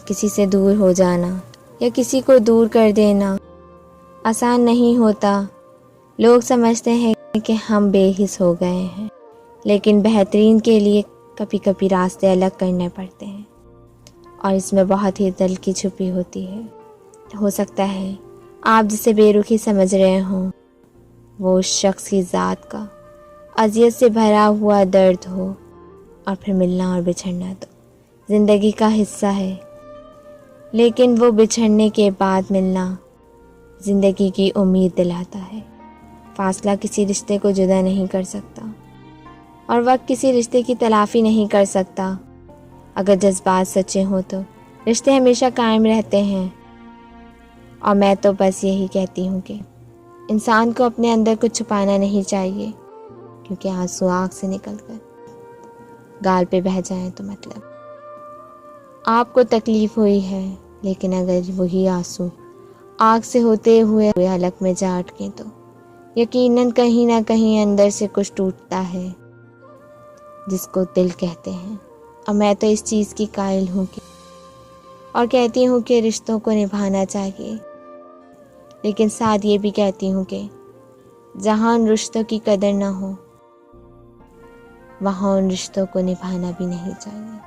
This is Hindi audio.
किसी से दूर हो जाना या किसी को दूर कर देना आसान नहीं होता। लोग समझते हैं कि हम बेहिस हो गए हैं, लेकिन बेहतरीन के लिए कभी कभी रास्ते अलग करने पड़ते हैं और इसमें बहुत ही दिल छुपी होती है। हो सकता है आप जिसे बेरुखी समझ रहे हों वो उस शख्स की ज़ात का अज़ियत से भरा हुआ दर्द हो, और फिर मिलना और बिछड़ना तो ज़िंदगी का हिस्सा है, लेकिन वो बिछड़ने के बाद मिलना ज़िंदगी की उम्मीद दिलाता है। फासला किसी रिश्ते को जुदा नहीं कर सकता और वक्त किसी रिश्ते की तलाफ़ी नहीं कर सकता। अगर जज्बात सच्चे हों तो रिश्ते हमेशा कायम रहते हैं। और मैं तो बस यही कहती हूँ कि इंसान को अपने अंदर कुछ छुपाना नहीं चाहिए, क्योंकि आंसू आँख से निकलकर गाल पे बह जाएं तो मतलब आपको तकलीफ़ हुई है, लेकिन अगर वही आंसू आँख से होते हुए हलक में जा अटके तो यकीनन कहीं ना कहीं अंदर से कुछ टूटता है जिसको दिल कहते हैं। और मैं तो इस चीज़ की कायल हूँ कि और कहती हूँ कि रिश्तों को निभाना चाहिए, लेकिन साथ ये भी कहती हूँ कि जहाँ उन रिश्तों की कदर ना हो वहाँ उन रिश्तों को निभाना भी नहीं चाहिए।